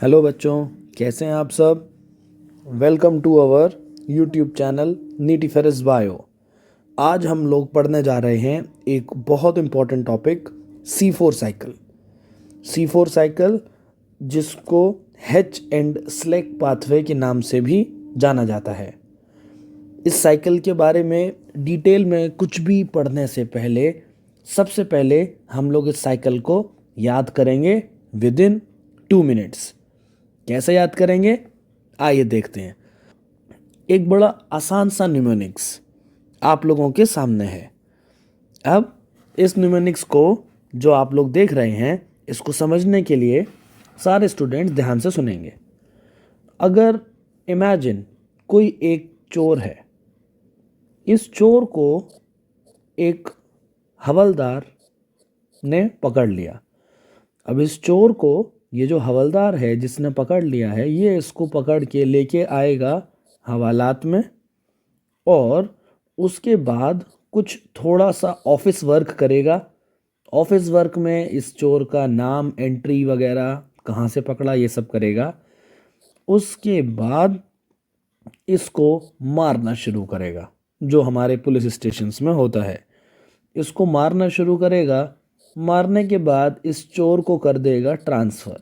Hello बच्चों, कैसे हैं आप सब। Welcome to our YouTube channel नीटिफेरस बायो। आज हम लोग पढ़ने जा रहे हैं एक बहुत important topic C4 cycle. C4 cycle जिसको हैच एंड स्लेक पाथवे के नाम से भी जाना जाता है। इस साइकिल के बारे में डिटेल में कुछ भी पढ़ने से पहले सबसे पहले हम लोग इस साइकिल को याद करेंगे विद इन 2 मिनट्स। कैसे याद करेंगे, आइए देखते हैं। एक बड़ा आसान सा न्यूमेरिक्स आप लोगों के सामने है। अब इस न्यूमेरिक्स को जो आप लोग देख रहे हैं, इसको समझने के लिए सारे स्टूडेंट्स ध्यान से सुनेंगे। अगर इमेजिन कोई एक चोर है, इस चोर को एक हवलदार ने पकड़ लिया। अब इस चोर को ये जो हवलदार है जिसने पकड़ लिया है, ये इसको पकड़ के लेके आएगा हवालात में, और उसके बाद कुछ थोड़ा सा ऑफिस वर्क करेगा। ऑफिस वर्क में इस चोर का नाम, एंट्री वगैरह, कहाँ से पकड़ा, ये सब करेगा। उसके बाद इसको मारना शुरू करेगा, जो हमारे पुलिस स्टेशंस में होता है। इसको मारना शुरू करेगा। मारने के बाद इस चोर को कर देगा ट्रांसफ़र।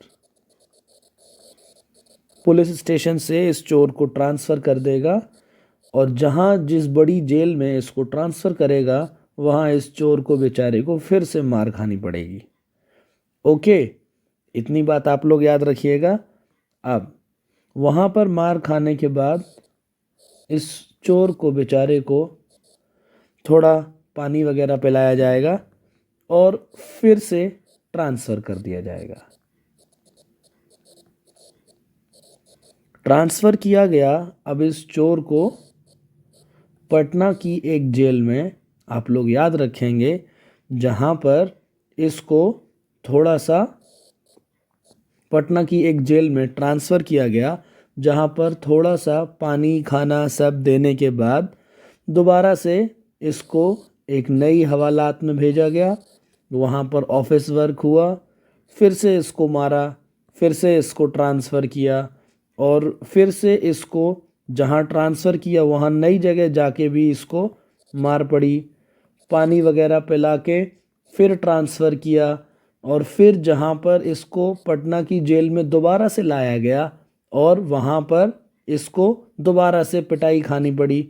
पुलिस स्टेशन से इस चोर को ट्रांसफ़र कर देगा, और जहाँ जिस बड़ी जेल में इसको ट्रांसफ़र करेगा, वहाँ इस चोर को बेचारे को फिर से मार खानी पड़ेगी। ओके, इतनी बात आप लोग याद रखिएगा। अब वहाँ पर मार खाने के बाद इस चोर को बेचारे को थोड़ा पानी वगैरह पिलाया जाएगा और फिर से ट्रांसफ़र कर दिया जाएगा। ट्रांसफ़र किया गया। अब इस चोर को पटना की एक जेल में आप लोग याद रखेंगे, जहाँ पर इसको थोड़ा सा पटना की एक जेल में ट्रांसफ़र किया गया, जहाँ पर थोड़ा सा पानी खाना सब देने के बाद दोबारा से इसको एक नई हवालात में भेजा गया। वहाँ पर ऑफिस वर्क हुआ, फिर से इसको मारा, फिर से इसको ट्रांसफ़र किया, और फिर से इसको जहाँ ट्रांसफ़र किया वहाँ नई जगह जाके भी इसको मार पड़ी। पानी वगैरह पिला के फिर ट्रांसफ़र किया, और फिर जहाँ पर इसको पटना की जेल में दोबारा से लाया गया, और वहाँ पर इसको दोबारा से पिटाई खानी पड़ी,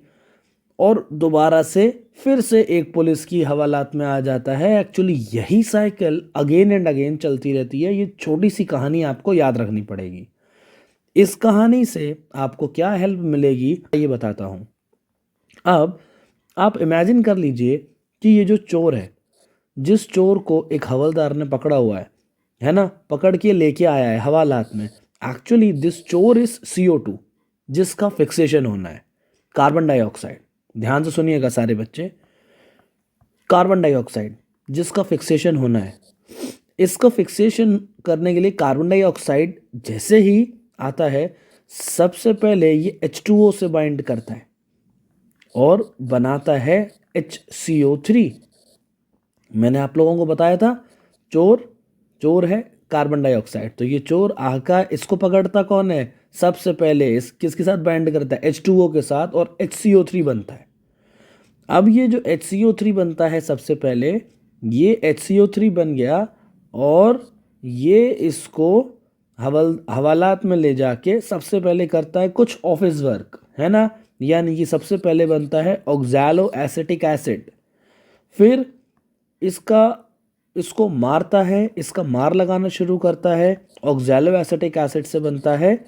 और दोबारा से फिर से एक पुलिस की हवालात में आ जाता है। एक्चुअली यही साइकिल अगेन एंड अगेन चलती रहती है। ये छोटी सी कहानी आपको याद रखनी पड़ेगी। इस कहानी से आपको क्या हेल्प मिलेगी ये बताता हूँ। अब आप इमेजिन कर लीजिए कि ये जो चोर है, जिस चोर को एक हवलदार ने पकड़ा हुआ है ना, पकड़ के लेके आया है हवालात में। एक्चुअली दिस चोर इज CO2, जिसका फिक्सेशन होना है कार्बन डाइऑक्साइड। ध्यान से सुनिएगा सारे बच्चे, कार्बन डाइऑक्साइड जिसका फिक्सेशन होना है। इसका फिक्सेशन करने के लिए कार्बन डाइऑक्साइड जैसे ही आता है, सबसे पहले ये H2O से बाइंड करता है और बनाता है HCO3। मैंने आप लोगों को बताया था चोर है कार्बन डाइऑक्साइड, तो ये चोर आका इसको पकड़ता कौन है, सबसे पहले इस किसके साथ बाइंड करता है, H2O के साथ, और HCO3 बनता है। अब ये जो HCO3 बनता है सबसे पहले, ये HCO3 बन गया, और ये इसको हवालात में ले जाके सबसे पहले करता है कुछ ऑफिस वर्क, है ना। यानी कि सबसे पहले बनता है ऑक्सैलो एसिटिक एसिड, फिर इसको मारता है, इसका मार लगाना शुरू करता है। ऑक्सैलो एसिटिक एसिड से बनता है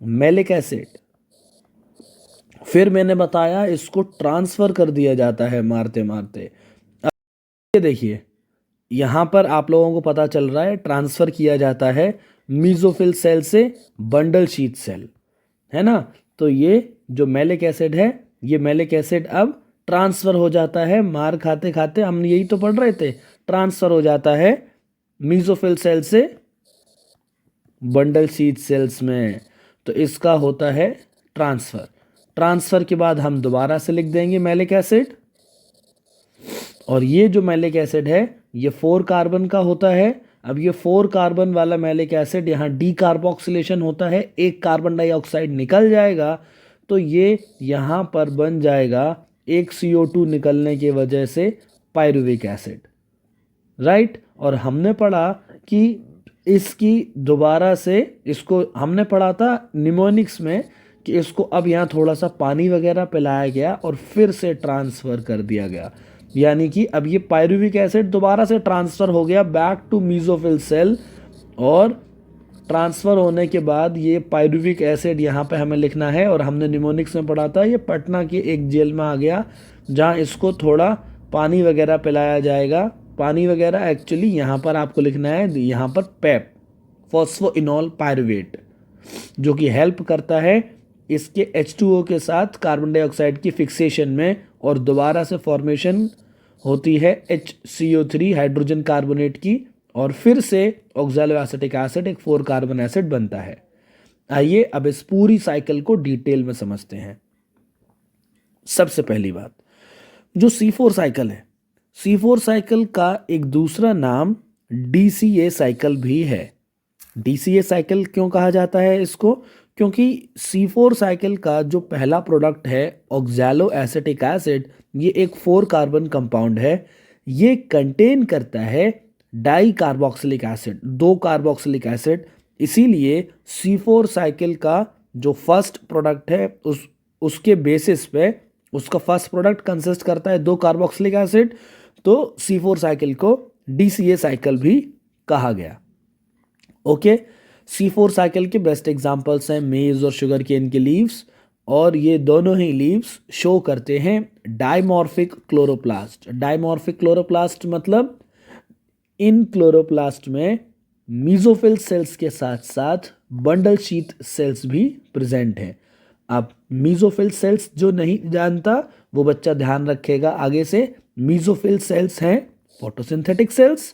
मैलिक एसिड। फिर मैंने बताया इसको ट्रांसफ़र कर दिया जाता है मारते मारते। अब ये देखिए, यहाँ पर आप लोगों को पता चल रहा है ट्रांसफ़र किया जाता है मीज़ोफिल सेल से बंडल शीथ सेल, है ना। तो ये जो मैलिक एसिड है, ये मैलिक एसिड अब ट्रांसफ़र हो जाता है, मार खाते खाते हम यही तो पढ़ रहे थे, ट्रांसफ़र हो जाता है मीज़ोफिल सेल से बंडल शीथ सेल्स में। तो इसका होता है ट्रांसफ़र। ट्रांसफ़र के बाद हम दोबारा से लिख देंगे मैलिक एसिड, और ये जो मैलिक एसिड है ये 4 कार्बन का होता है। अब ये 4 कार्बन वाला मैलिक एसिड यहाँ डीकार्बोक्सिलेशन होता है, एक कार्बन डाइऑक्साइड निकल जाएगा, तो ये यहाँ पर बन जाएगा एक CO2 निकलने की वजह से पायरुविक एसिड, राइट। और हमने पढ़ा कि इसकी दोबारा से, इसको हमने पढ़ा था निमोनिक्स में कि इसको अब यहाँ थोड़ा सा पानी वगैरह पिलाया गया और फिर से ट्रांसफ़र कर दिया गया, यानी कि अब ये पायरुविक एसिड दोबारा से ट्रांसफ़र हो गया बैक टू मीसोफिल सेल, और ट्रांसफ़र होने के बाद ये पायरुविक एसिड यहाँ पे हमें लिखना है, और हमने निमोनिक्स में पढ़ा था ये पटना की एक जेल में आ गया जहाँ इसको थोड़ा पानी वगैरह पिलाया जाएगा। पानी वगैरह एक्चुअली यहाँ पर आपको लिखना है, यहाँ पर पैप, फॉस्फोइनॉल पायरुवेट, जो कि हेल्प करता है इसके H2O के साथ कार्बन डाइऑक्साइड की फिक्सेशन में, और दोबारा से फॉर्मेशन होती है HCO3 हाइड्रोजन कार्बोनेट की, और फिर से ऑक्सैलो एसिटिक एसिड एक 4 कार्बन एसिड बनता है। आइए अब इस पूरी साइकिल को डिटेल में समझते हैं। सबसे पहली बात, जो C4 साइकिल है, C4 साइकिल का एक दूसरा नाम DCA साइकिल भी है। DCA साइकिल क्यों कहा जाता है इसको? क्योंकि C4 साइकिल का जो पहला प्रोडक्ट है ऑक्सैलो एसिटिक एसिड, ये एक 4 कार्बन कंपाउंड है। ये कंटेन करता है di carboxylic acid, 2 carboxylic acid. इसीलिए C4 साइकिल का जो फर्स्ट प्रोडक्ट है उसके बेसिस पे उसका फर्स्ट प्रोडक्ट कंसिस्ट करता है 2 कार्बोक्सिलिक एसिड, तो C4 साइकिल को DCA साइकिल भी कहा गया। ओके, C4 साइकिल के बेस्ट एग्जांपल्स हैं मेज और शुगर केन के लीव्स, और ये दोनों ही लीव्स शो करते हैं डायमॉर्फिक क्लोरोप्लास्ट। डायमॉर्फिक क्लोरोप्लास्ट मतलब इन क्लोरोप्लास्ट में मीसोफिल सेल्स के साथ साथ बंडल शीथ सेल्स भी प्रेजेंट हैं। अब मीसोफिल सेल्स जो नहीं जानता वो बच्चा ध्यान रखेगा आगे से, मीसोफिल सेल्स हैं फोटोसिंथेटिक सेल्स,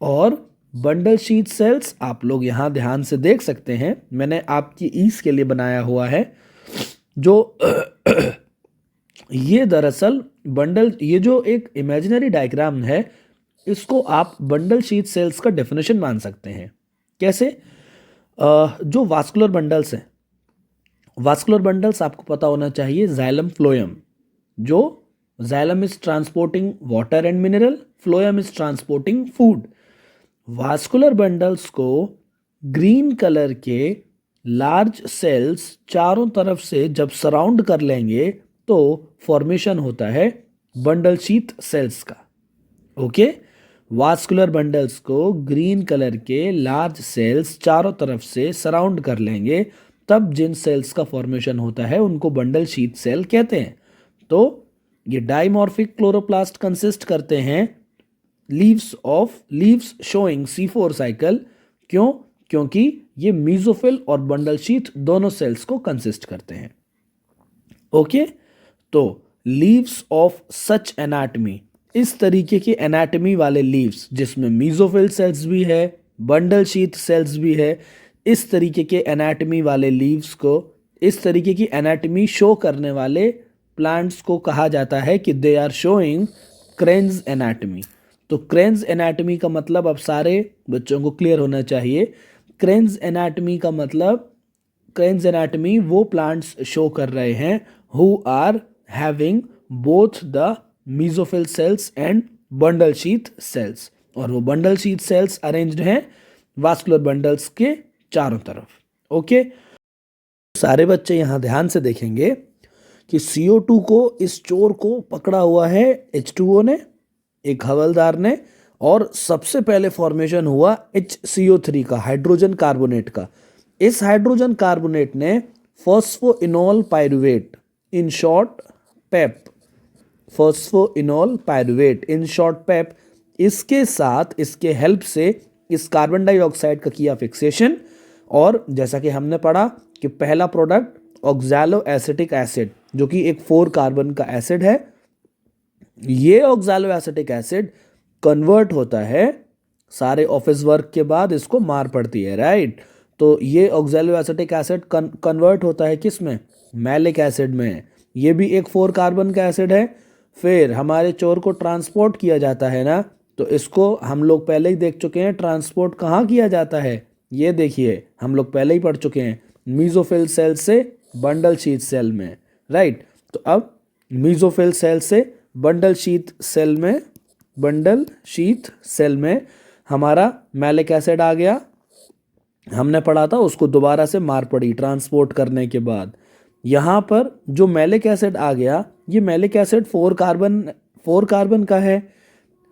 और बंडल शीथ सेल्स आप लोग यहाँ ध्यान से देख सकते हैं, मैंने आपकी ईज के लिए बनाया हुआ है, जो ये दरअसल बंडल, ये जो एक इमेजिनरी डायग्राम है, इसको आप बंडल शीथ सेल्स का डेफिनेशन मान सकते हैं। कैसे? जो वास्कुलर बंडल्स हैं, वास्कुलर बंडल्स आपको पता होना चाहिए जाइलम फ्लोएम, जो xylem is transporting water and mineral, phloem is transporting food. Vascular bundles को ग्रीन कलर के लार्ज सेल्स चारों तरफ से जब सराउंड कर लेंगे तो फॉर्मेशन होता है बंडल शीथ सेल्स का। ओके, वास्कुलर बंडल्स को ग्रीन कलर के लार्ज सेल्स चारों तरफ से सराउंड कर लेंगे, तब जिन सेल्स का फॉर्मेशन होता है उनको बंडल शीथ सेल कहते हैं। तो ये डाइमॉर्फिक क्लोरोप्लास्ट कंसिस्ट करते हैं लीव्स शोइंग C4 साइकिल। क्यों? क्योंकि ये मीसोफिल और बंडल शीथ दोनों सेल्स को कंसिस्ट करते हैं। ओके, तो लीव्स ऑफ सच एनाटमी, इस तरीके की एनाटमी वाले लीव्स जिसमें मीसोफिल सेल्स भी है, बंडल शीथ सेल्स भी है, इस तरीके के एनाटमी वाले लीव्स को, इस तरीके की एनाटमी शो करने वाले प्लांट्स को कहा जाता है कि they are showing crane's anatomy. तो क्रेन्स एनाटमी का मतलब अब सारे बच्चों को क्लियर होना चाहिए। क्रेन्स एनाटमी का मतलब, क्रेन्स एनाटमी वो प्लांट्स शो कर रहे हैं who are having both the mesophyll cells and bundle sheath cells, और वो बंडल शीथ सेल्स अरेंज्ड हैं वास्कुलर बंडल्स के चारों तरफ। ओके, सारे बच्चे यहाँ ध्यान से देखेंगे कि CO2 को, इस चोर को पकड़ा हुआ है H2O ने, एक हवलदार ने, और सबसे पहले फॉर्मेशन हुआ HCO3 का, हाइड्रोजन कार्बोनेट का। इस हाइड्रोजन कार्बोनेट ने phosphoenol pyruvate, in short PEP, phosphoenol pyruvate in short PEP, इसके साथ, इसके हेल्प से इस कार्बन डाइऑक्साइड का किया फिक्सेशन, और जैसा कि हमने पढ़ा कि पहला प्रोडक्ट ऑक्सैलो एसिटिक एसिड, जो कि एक 4 कार्बन का एसिड है, ये ऑक्सैलो एसिटिक एसिड कन्वर्ट होता है, सारे ऑफिस वर्क के बाद इसको मार पड़ती है, राइट। तो ये ऑक्सैलो एसिटिक एसिड कन्वर्ट होता है किस में? मैलिक एसिड में। ये भी एक 4 कार्बन का एसिड है। फिर हमारे चोर को ट्रांसपोर्ट किया जाता है ना, तो इसको हम लोग पहले ही देख चुके हैं, ट्रांसपोर्ट कहाँ किया जाता है, ये देखिए हम लोग पहले ही पढ़ चुके हैं, मीसोफिल सेल से बंडल शीथ सेल में, राइट। तो अब मीसोफिल सेल से बंडल शीथ सेल में हमारा मैलिक एसिड आ गया, हमने पढ़ा था, उसको दोबारा से मार पड़ी ट्रांसपोर्ट करने के बाद। यहाँ पर जो मैलिक एसिड आ गया, ये मैलिक एसिड 4 कार्बन का है,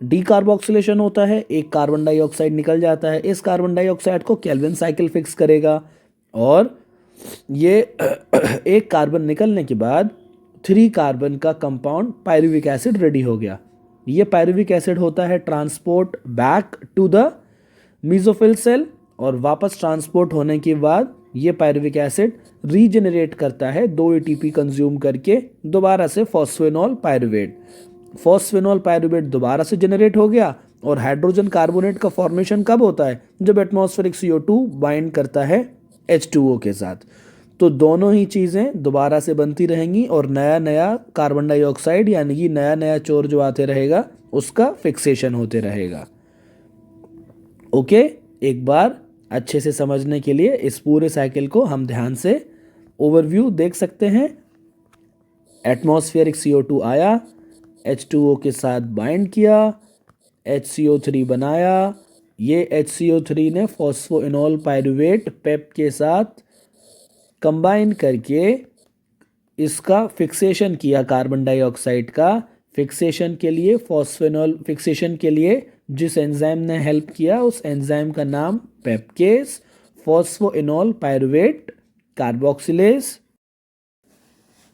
डीकार्बोक्सिलेशन होता है, एक कार्बन डाइऑक्साइड निकल जाता है, इस कार्बन डाइऑक्साइड को केल्विन साइकिल फिक्स करेगा और ये एक कार्बन निकलने के बाद 3 कार्बन का कंपाउंड पायरुविक एसिड रेडी हो गया। ये पायरुविक एसिड होता है transport back to the mesophyll cell और वापस ट्रांसपोर्ट होने के बाद ये पायरुविक एसिड रीजेनरेट करता है 2 एटीपी कंज्यूम करके दोबारा से फॉस्फेनॉल पायरुवेट दोबारा से जनरेट हो गया और हाइड्रोजन कार्बोनेट का फॉर्मेशन कब होता है, जब एटमॉस्फेरिक CO2 बाइंड करता है H2O के साथ। तो दोनों ही चीज़ें दोबारा से बनती रहेंगी और नया नया कार्बन डाइऑक्साइड यानी कि नया नया चोर जो आते रहेगा उसका फिक्सेशन होते रहेगा। ओके, एक बार अच्छे से समझने के लिए इस पूरे साइकिल को हम ध्यान से ओवरव्यू देख सकते हैं। एटमॉस्फेरिक CO2 आया, H2O के साथ बाइंड किया, HCO3 बनाया, ये HCO3 ने फॉस्फोइनॉल पायरुवेट पेप के साथ कंबाइन करके इसका फिक्सेशन किया, कार्बन डाइऑक्साइड का फिक्सेशन के लिए, फॉस्फेनॉल फिक्सेशन के लिए जिस एंजाइम ने हेल्प किया उस एंजाइम का नाम पेपकेस फॉस्फोइनॉल पायरुवेट कार्बोक्सिलेज।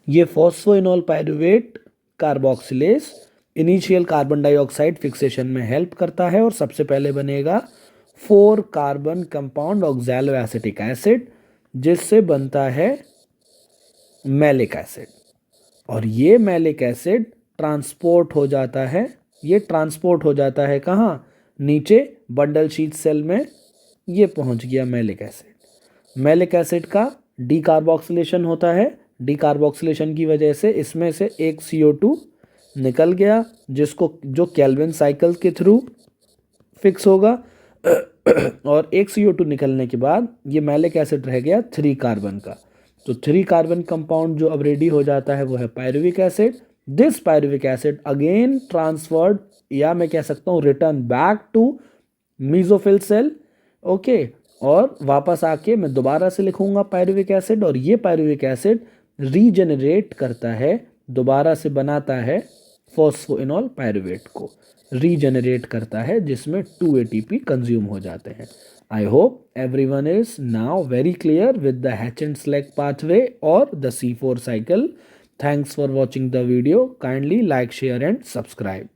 ये phosphoenol pyruvate carboxylase initial carbon dioxide fixation में हेल्प करता है और सबसे पहले बनेगा 4 carbon compound oxalo acetic acid जिससे बनता है मैलिक एसिड और ये मैलिक एसिड ट्रांसपोर्ट हो जाता है, ये ट्रांसपोर्ट हो जाता है कहाँ, नीचे बंडल शीथ सेल में ये पहुंच गया मैलिक एसिड। मैलिक एसिड का डीकार्बोक्सिलेशन होता है, डीकार्बोक्सिलेशन की वजह से इसमें से एक CO2 निकल गया जो केल्विन साइकिल के थ्रू फिक्स होगा और एक CO2 निकलने के बाद ये मैलिक एसिड रह गया 3 कार्बन का। तो 3 कार्बन कंपाउंड जो अब रेडी हो जाता है वो है pyruvic acid. This pyruvic acid again transferred या मैं कह सकता हूँ return back to mesophyll cell, okay, और वापस आके मैं दोबारा से लिखूंगा पायरुविक एसिड और ये पायरुविक एसिड रीजेनरेट करता है, दोबारा से बनाता है फॉस्फोइनॉल पायरुवेट को रीजेनरेट करता है जिसमें 2 ATP कंज्यूम हो जाते हैं। I hope everyone is now very clear with the Hatch and Slack pathway or the C4 cycle. Thanks for watching the video. Kindly like, share and subscribe.